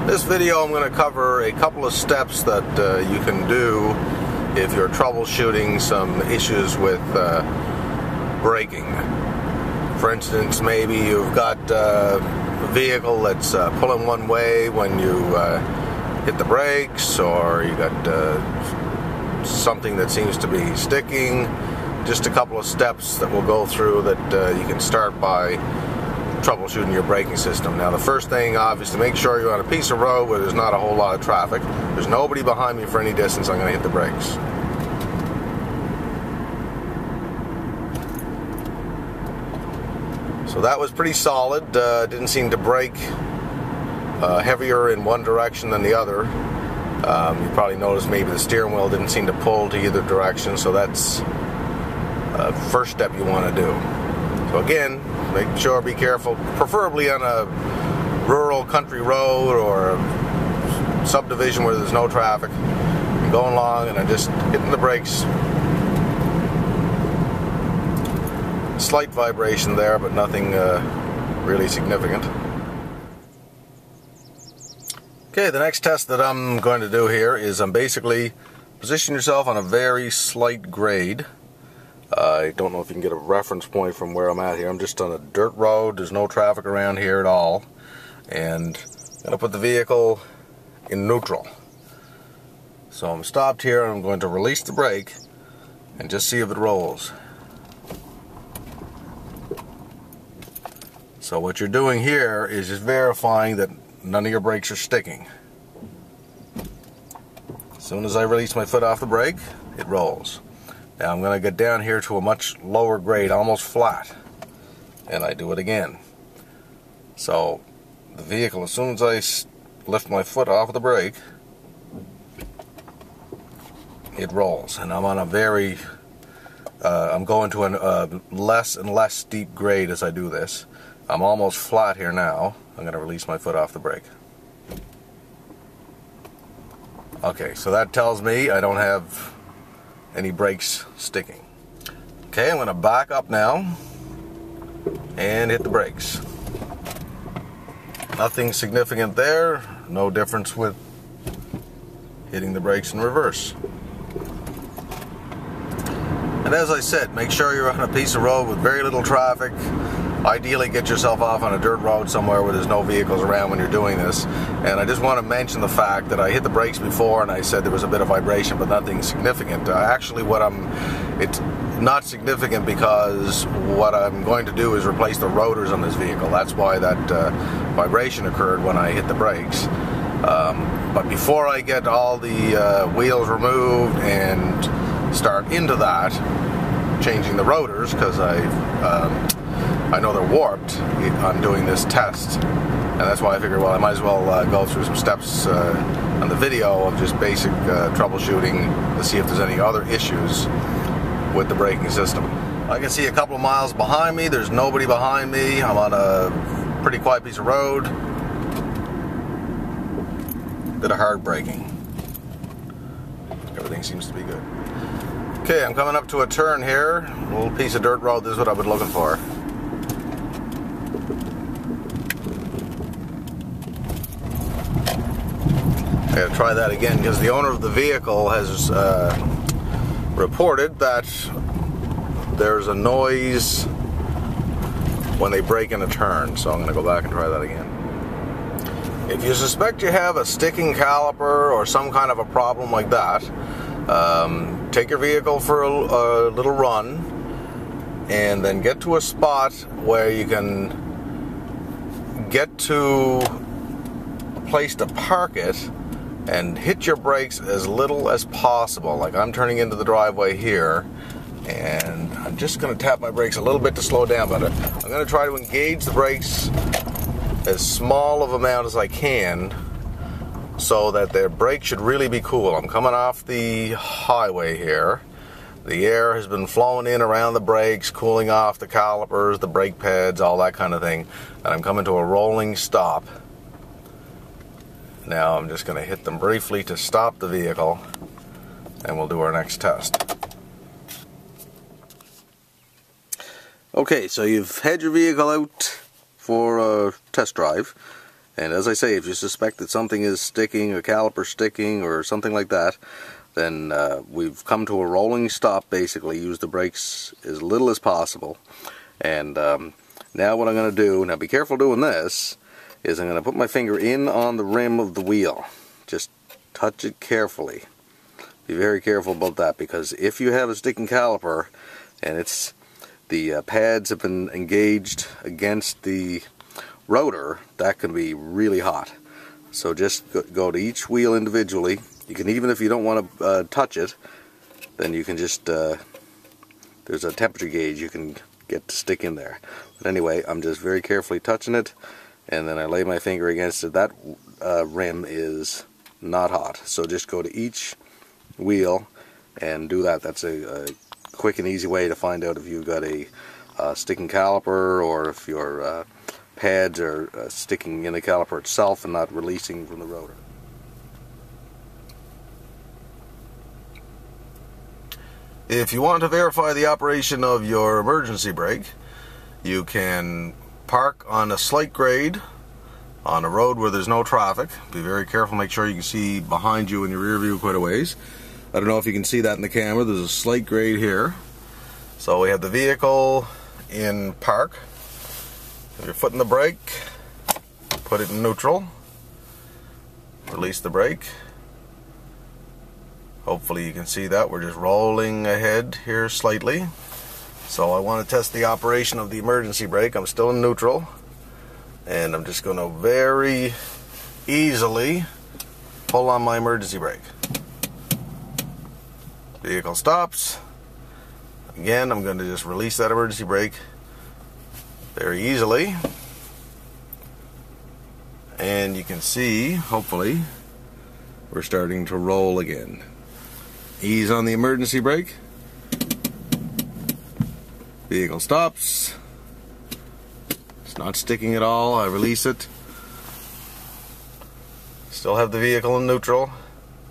this video I'm going to cover a couple of steps that you can do if you're troubleshooting some issues with braking. For instance, maybe you've got a vehicle that's pulling one way when you hit the brakes, or you got something that seems to be sticking. Just a couple of steps that we'll go through that you can start by troubleshooting your braking system. Now, the first thing, obviously, make sure you're on a piece of road where there's not a whole lot of traffic. There's nobody behind me for any distance. I'm going to hit the brakes. So that was pretty solid. Didn't seem to brake heavier in one direction than the other. You probably noticed maybe the steering wheel didn't seem to pull to either direction, so that's first step you want to do. So again, make sure, be careful, preferably on a rural country road or a subdivision where there's no traffic. I'm going along and I'm just hitting the brakes. Slight vibration there, but nothing really significant. Okay, the next test that I'm going to do here is basically position yourself on a very slight grade. I don't know if you can get a reference point from where I'm at here. I'm just on a dirt road. There's no traffic around here at all. And I'm going to put the vehicle in neutral. So I'm stopped here and I'm going to release the brake and just see if it rolls. So what you're doing here is just verifying that none of your brakes are sticking. As soon as I release my foot off the brake, it rolls. Now I'm going to get down here to a much lower grade, almost flat, and I do it again. So the vehicle, as soon as I lift my foot off the brake, it rolls, and I'm on a very, I'm going to a less and less steep grade as I do this. I'm almost flat here now. I'm going to release my foot off the brake. Okay, so that tells me I don't have any brakes sticking. Okay, I'm going to back up now and hit the brakes. Nothing significant there. No difference with hitting the brakes in reverse. And as I said, make sure you're on a piece of road with very little traffic. Ideally, get yourself off on a dirt road somewhere where there's no vehicles around when you're doing this. And I just want to mention the fact that I hit the brakes before and I said there was a bit of vibration, but nothing significant. Actually, it's not significant because what I'm going to do is replace the rotors on this vehicle. That's why that vibration occurred when I hit the brakes. But before I get all the wheels removed and start into that, changing the rotors, because I know they're warped, I'm doing this test, and that's why I figured, well, I might as well go through some steps on the video of just basic troubleshooting to see if there's any other issues with the braking system. I can see a couple of miles behind me. There's nobody behind me. I'm on a pretty quiet piece of road. Bit of hard braking. Everything seems to be good. Okay, I'm coming up to a turn here. A little piece of dirt road. This is what I've been looking for. I gotta try that again because the owner of the vehicle has reported that there's a noise when they brake in a turn. So I'm gonna go back and try that again. If you suspect you have a sticking caliper or some kind of a problem like that, take your vehicle for a little run and then get to a spot where you can get to a place to park it and hit your brakes as little as possible. Like I'm turning into the driveway here and I'm just going to tap my brakes a little bit to slow down, but I'm going to try to engage the brakes as small of amount as I can so that their brake should really be cool. I'm coming off the highway here. The air has been flowing in around the brakes, cooling off the calipers, the brake pads, all that kind of thing. And I'm coming to a rolling stop. Now I'm just going to hit them briefly to stop the vehicle, and we'll do our next test. Okay, so you've had your vehicle out for a test drive, And as I say, if you suspect that something is sticking, a caliper sticking or something like that, then we've come to a rolling stop basically. Use the brakes as little as possible. And now what I'm going to do, now be careful doing this, is I'm going to put my finger in on the rim of the wheel. Just touch it carefully. Be very careful about that, because if you have a sticking caliper and it's the pads have been engaged against the rotor, that can be really hot. So just go to each wheel individually. You can, even if you don't want to touch it, then you can just, there's a temperature gauge you can get to stick in there. But anyway, I'm just very carefully touching it, and then I lay my finger against it. That rim is not hot. So just go to each wheel and do that. That's a quick and easy way to find out if you've got a sticking caliper, or if your pads are sticking in the caliper itself and not releasing from the rotor. If you want to verify the operation of your emergency brake, you can park on a slight grade on a road where there's no traffic. Be very careful, make sure you can see behind you in your rear view quite a ways. I don't know if you can see that in the camera. There's a slight grade here. So we have the vehicle in park. Have your foot in the brake, put it in neutral, release the brake. Hopefully you can see that. We're just rolling ahead here slightly. So I want to test the operation of the emergency brake. I'm still in neutral, and I'm just going to very easily pull on my emergency brake. Vehicle stops. Again, I'm going to just release that emergency brake very easily. And you can see, hopefully, we're starting to roll again. Ease on the emergency brake. Vehicle stops. It's not sticking at all. I release it. Still have the vehicle in neutral,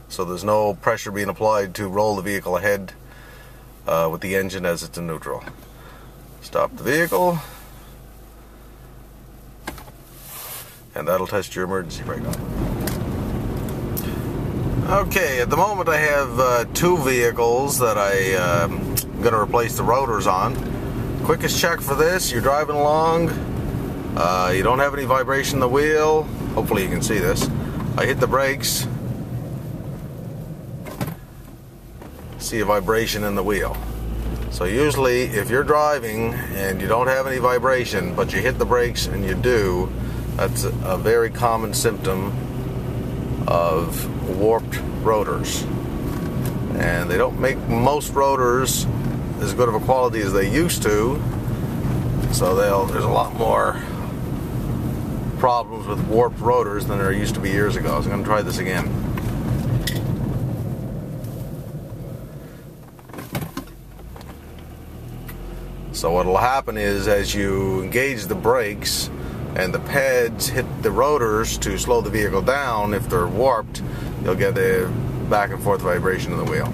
so there's no pressure being applied to roll the vehicle ahead with the engine as it's in neutral. Stop the vehicle, and that'll test your emergency brake on. Okay, at the moment I have two vehicles that I'm going to replace the rotors on. Quickest check for this: you're driving along, you don't have any vibration in the wheel. Hopefully you can see this. I hit the brakes, see a vibration in the wheel. So usually if you're driving and you don't have any vibration, but you hit the brakes and you do, that's a very common symptom of warped rotors. And they don't make most rotors as good of a quality as they used to, so there's a lot more problems with warped rotors than there used to be years ago. So I'm going to try this again. So what will happen is, as you engage the brakes and the pads hit the rotors to slow the vehicle down, if they're warped, you'll get a back and forth vibration in the wheel.